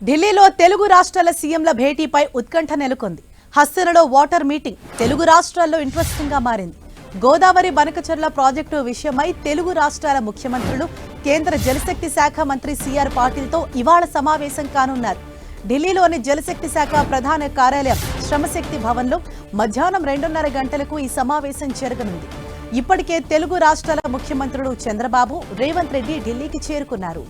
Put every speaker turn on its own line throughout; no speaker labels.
ఢిల్లీలో తెలుగు రాష్ట్రాల సీఎంల భేటీపై ఉత్కంఠ నెలకొంది. హస్తినలో వాటర్ మీటింగ్ తెలుగు రాష్ట్రాల్లో ఇంట్రెస్టింగ్ గా మారింది. గోదావరి బనకచెర్ల ప్రాజెక్టు విషయమై తెలుగు రాష్ట్రాల ముఖ్యమంత్రులు, కేంద్ర జలశక్తి శాఖ మంత్రి సిఆర్ పాటిల్తో ఇవాళ సమావేశం కానున్నారు. ఢిల్లీలోని జలశక్తి శాఖ ప్రధాన కార్యాలయం శ్రమశక్తి భవన్లో మధ్యాహ్నం 2:30 గంటలకు ఈ సమావేశం జరగనుంది. ఇప్పటికే తెలుగు రాష్ట్రాల ముఖ్యమంత్రులు చంద్రబాబు, రేవంత్ రెడ్డి ఢిల్లీకి చేరుకున్నారు.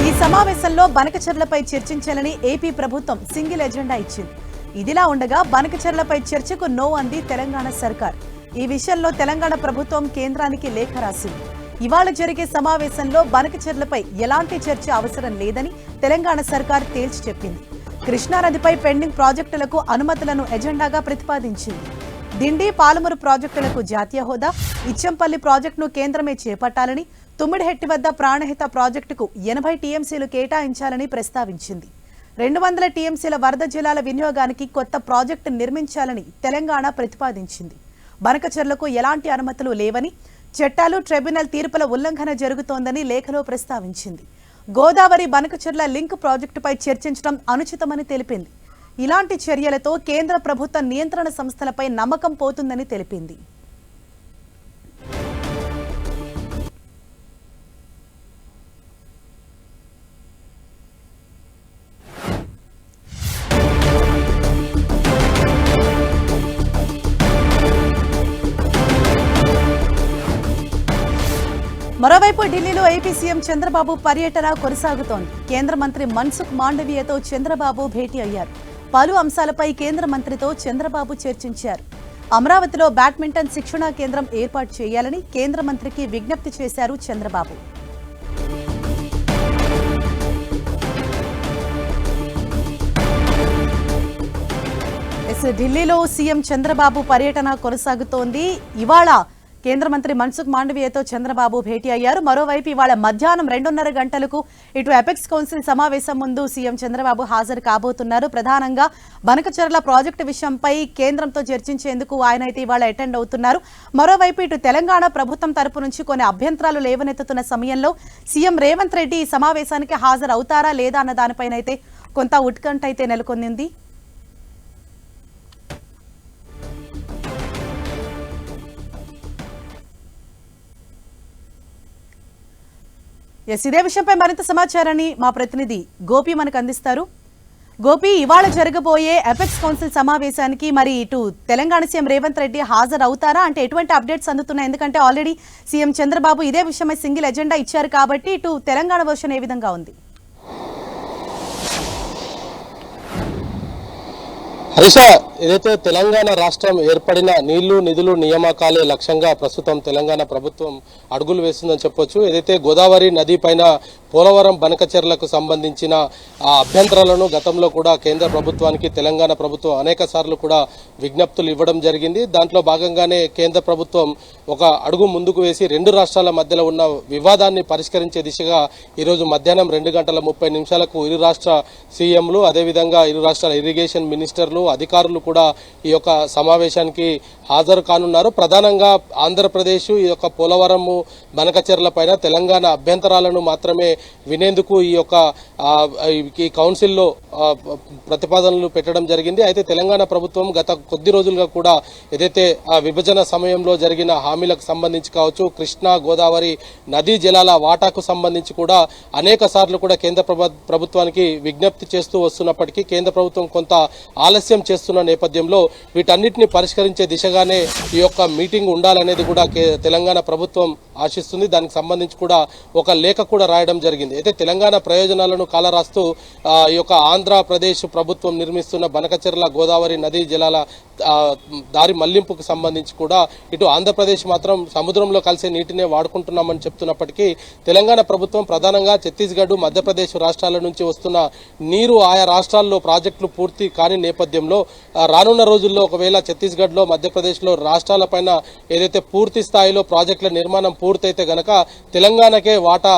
ఈ సమావేశంలో బనకచెర్లపై చర్చించాలని ఏపీ ప్రభుత్వం సింగిల్ ఎజెండా ఇచ్చింది. ఇదిలా ఉండగా బనకచెర్లపై చర్చకు నో అంది తెలంగాణ సర్కార్. ఈ విషయంలో తెలంగాణ ప్రభుత్వం కేంద్రానికి లేఖ రాసింది. ఇవాళ జరిగే సమావేశంలో బనకచెర్లపై ఎలాంటి చర్చ అవసరం లేదని తెలంగాణ సర్కార్ తేల్చి చెప్పింది. కృష్ణానదిపై పెండింగ్ ప్రాజెక్టులకు అనుమతులను ఎజెండాగా ప్రతిపాదించింది. దిండి, పాలమూరు ప్రాజెక్టులకు జాతీయ హోదా, ఇచ్చంపల్లి ప్రాజెక్టును కేంద్రమే చేపట్టాలని, తుమ్మిడిహెట్టి వద్ద ప్రాణహిత ప్రాజెక్టుకు 80 టీఎంసీలు కేటాయించాలని ప్రస్తావించింది. 200 టీఎంసీల వరద జలాల వినియోగానికి కొత్త ప్రాజెక్టు నిర్మించాలని తెలంగాణ ప్రతిపాదించింది. బనకచెర్లకు ఎలాంటి అనుమతులు లేవని, చట్టాలు, ట్రిబ్యునల్ తీర్పుల ఉల్లంఘన జరుగుతోందని లేఖలో ప్రస్తావించింది. గోదావరి బనకచెర్ల లింక్ ప్రాజెక్టుపై చర్చించడం అనుచితమని తెలిపింది. ఇలాంటి చర్యలతో కేంద్ర ప్రభుత్వ నియంత్రణ సంస్థలపై నమ్మకం పోతుందని తెలిపింది. మరోవైపు ఢిల్లీలో ఏపీ సీఎం చంద్రబాబు పర్యటన కొనసాగుతోంది. కేంద్ర మంత్రి మన్సుఖ్ మాండవీయతో చంద్రబాబు భేటీ అయ్యారు. పలు అంశాలపై కేంద్ర మంత్రితో చంద్రబాబు చర్చించారు. అమరావతిలో బ్యాడ్మింటన్ శిక్షణా కేంద్రం ఏర్పాటు చేయాలని కేంద్ర మంత్రికి విజ్ఞప్తి చేశారు చంద్రబాబు. ఢిల్లీలో సీఎం చంద్రబాబు పర్యటన కొనసాగుతోంది. ఇవాళ కేంద్ర మంత్రి మన్సుఖ్ మాండవీయతో చంద్రబాబు భేటీ అయ్యారు. మరోవైపు ఇవాళ మధ్యాహ్నం 2:30 గంటలకు ఇటు అపెక్స్ కౌన్సిల్ సమావేశం ముందు సీఎం చంద్రబాబు హాజరు కాబోతున్నారు. ప్రధానంగా బనకచెర్ల ప్రాజెక్టు విషయంపై కేంద్రంతో చర్చించేందుకు ఆయన అయితే ఇవాళ అటెండ్ అవుతున్నారు. మరోవైపు ఇటు తెలంగాణ ప్రభుత్వం తరపు నుంచి కొన్ని అభ్యంతరాలు లేవనెత్తుతున్న సమయంలో సీఎం రేవంత్ రెడ్డి ఈ సమావేశానికి హాజరు అవుతారా లేదా అన్న దానిపైన అయితే కొంత ఉత్కంఠ అయితే నెలకొంది. ఇదే విషయంపై మరింత సమాచారాన్ని మా ప్రతినిధి గోపి మనకు అందిస్తారు. గోపి, ఇవాళ జరగబోయే అపెక్స్ కౌన్సిల్ సమావేశానికి మరి ఇటు తెలంగాణ సీఎం రేవంత్ రెడ్డి హాజరు అవుతారా? అంటే ఎటువంటి అప్డేట్స్ అందుతున్నాయి? ఎందుకంటే ఆల్రెడీ సీఎం చంద్రబాబు ఇదే విషయమై సింగిల్ ఎజెండా ఇచ్చారు కాబట్టి ఇటు తెలంగాణ వర్షన్ ఏ విధంగా ఉంది?
హరీష, ఏదైతే తెలంగాణ రాష్ట్రం ఏర్పడిన నీళ్లు, నిధులు, నియామకాలే లక్ష్యంగా ప్రస్తుతం తెలంగాణ ప్రభుత్వం అడుగులు వేస్తుందని చెప్పొచ్చు. ఏదైతే గోదావరి నది పైన పోలవరం బనకచెర్లకు సంబంధించిన అభ్యంతరాలను గతంలో కూడా కేంద్ర ప్రభుత్వానికి తెలంగాణ ప్రభుత్వం అనేక సార్లు కూడా విజ్ఞప్తులు ఇవ్వడం జరిగింది. దాంట్లో భాగంగానే కేంద్ర ప్రభుత్వం ఒక అడుగు ముందుకు వేసి రెండు రాష్ట్రాల మధ్యలో ఉన్న వివాదాన్ని పరిష్కరించే దిశగా ఈరోజు మధ్యాహ్నం 2:30 ఇరు రాష్ట్ర సీఎంలు, అదేవిధంగా ఇరు రాష్ట్రాల ఇరిగేషన్ మినిస్టర్లు, అధికారులు కూడా ఈ యొక్క సమావేశానికి హాజరు కానున్నారు. ప్రధానంగా ఆంధ్రప్రదేశ్ ఈ యొక్క పోలవరం బనకచెర్ల పైన తెలంగాణ అభ్యంతరాలను మాత్రమే వినేందుకు ఈ యొక్క ఈ కౌన్సిల్లో ప్రతిపాదనలు పెట్టడం జరిగింది. అయితే తెలంగాణ ప్రభుత్వం గత కొద్ది రోజులుగా కూడా ఏదైతే విభజన సమయంలో జరిగిన హామీలకు సంబంధించి కావచ్చు, కృష్ణా గోదావరి నదీ జలాల వాటాకు సంబంధించి కూడా అనేక సార్లు కూడా కేంద్ర ప్రభుత్వానికి విజ్ఞప్తి చేస్తూ వస్తున్నప్పటికీ కేంద్ర ప్రభుత్వం కొంత ఆలస్యం చేస్తున్న నేపథ్యంలో వీటన్నిటిని పరిష్కరించే దిశగానే ఈ యొక్క మీటింగ్ ఉండాలనేది కూడా తెలంగాణ ప్రభుత్వం ఆశిస్తుంది. దానికి సంబంధించి కూడా ఒక లేఖ కూడా రాయడం జరిగింది. అయితే తెలంగాణ ప్రయోజనాలను కాలరాస్తూ ఈ యొక్క ఆంధ్రప్రదేశ్ ప్రభుత్వం నిర్మిస్తున్న బనకచెర్ల గోదావరి నదీ జలాల దారి మళ్లింపుకు సంబంధించి కూడా ఇటు ఆంధ్రప్రదేశ్ మాత్రం సముద్రంలో కలిసే నీటినే వాడుకుంటున్నామని చెప్తున్నప్పటికీ తెలంగాణ ప్రభుత్వం ప్రధానంగా ఛత్తీస్గఢ్, మధ్యప్రదేశ్ రాష్ట్రాల నుంచి వస్తున్న నీరు ఆయా రాష్ట్రాల్లో ప్రాజెక్టులు పూర్తి కాని నేపథ్యంలో రానున్న రోజుల్లో ఒకవేళ ఛత్తీస్గఢ్లో, మధ్యప్రదేశ్లో రాష్ట్రాలపైన ఏదైతే పూర్తి స్థాయిలో ప్రాజెక్టుల నిర్మాణం పూర్తయితే గనక తెలంగాణకే వాటా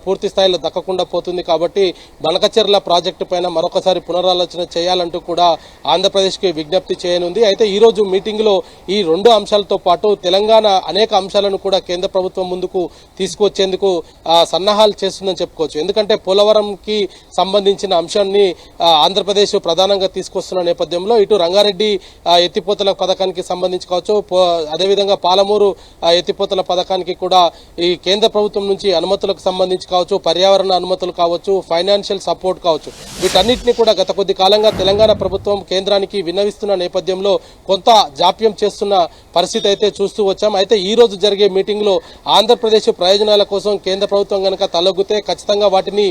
పూర్తి స్థాయిలో దక్కకుండా పోతుంది. కాబట్టి బనకచెర్ల ప్రాజెక్టు పైన మరొకసారి పునరాలోచన చేయాలంటూ కూడా ఆంధ్రప్రదేశ్కి విజ్ఞప్తి చేయనుంది. అయితే ఈ రోజు మీటింగ్ లో ఈ రెండు అంశాలతో పాటు తెలంగాణ అనేక అంశాలను కూడా కేంద్ర ప్రభుత్వం ముందుకు తీసుకొచ్చేందుకు సన్నాహాలు చేస్తుందని చెప్పుకోవచ్చు. ఎందుకంటే పోలవరంకి సంబంధించిన అంశాన్ని ఆంధ్రప్రదేశ్ ప్రధానంగా తీసుకొస్తున్న నేపథ్యంలో ఇటు రంగారెడ్డి ఎత్తిపోతల పథకానికి సంబంధించి కావచ్చు, అదేవిధంగా పాలమూరు ఎత్తిపోతల పథకానికి కూడా ఈ కేంద్ర ప్రభుత్వం నుంచి అనుమతులకు సంబంధించి కావచ్చు, పర్యావరణ అనుమతులు కావచ్చు, ఫైనాన్షియల్ సపోర్ట్ కావచ్చు, వీటన్నిటిని కూడా గత కొద్ది కాలంగా తెలంగాణ ప్రభుత్వం కేంద్రానికి విన్నవిస్తున్న నేపథ్యంలో కొంత జాప్యం చేస్తున్న పరిస్థితి అయితే చూస్తూ వచ్చాం. అయితే ఈ రోజు జరిగే మీటింగ్ లో ఆంధ్రప్రదేశ్ ప్రయోజనాల కోసం కేంద్ర ప్రభుత్వం కనుక తలొగ్గితే ఖచ్చితంగా వాటిని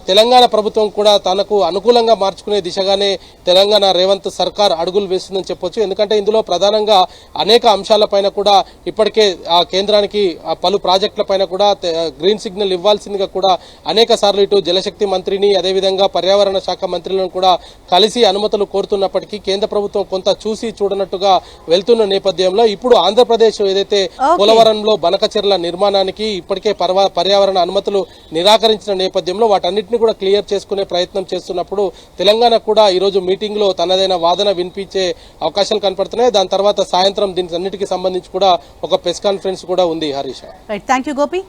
తెలంగాణ ప్రభుత్వం కూడా తనకు అనుకూలంగా మార్చుకునే దిశగానే తెలంగాణ రేవంత్ సర్కార్ అడుగులు వేస్తుందని చెప్పొచ్చు. ఎందుకంటే ఇందులో ప్రధానంగా అనేక అంశాలపైన కూడా ఇప్పటికే కేంద్రానికి పలు ప్రాజెక్టులపైన కూడా గ్రీన్ సిగ్నల్ ఇవ్వాల్సిందిగా కూడా అనేక సార్లు ఇటు జలశక్తి మంత్రిని అదేవిధంగా పర్యావరణ శాఖ మంత్రులను కూడా కలిసి అనుమతులు కోరుతున్నప్పటికీ కేంద్ర ప్రభుత్వం కొంత చూసి చూడనట్టుగా వెళ్తున్న నేపథ్యంలో ఇప్పుడు ఆంధ్రప్రదేశ్ ఏదైతే పోలవరంలో బనకచెర్ల నిర్మాణానికి ఇప్పటికే పర్యావరణ అనుమతులు నిరాకరించిన నేపథ్యంలో వాటన్నిటిని కూడా క్లియర్ చేసుకునే ప్రయత్నం చేస్తున్నప్పుడు తెలంగాణ కూడా ఈ రోజు మీటింగ్ లో తనదైన వాదన వినిపించే అవకాశాలు కనపడుతున్నాయి. దాని తర్వాత సాయంత్రం దీనికి అన్నిటికీ సంబంధించి కూడా ఒక ప్రెస్ కాన్ఫరెన్స్ కూడా ఉంది. Harish,
right, thank you Gopi.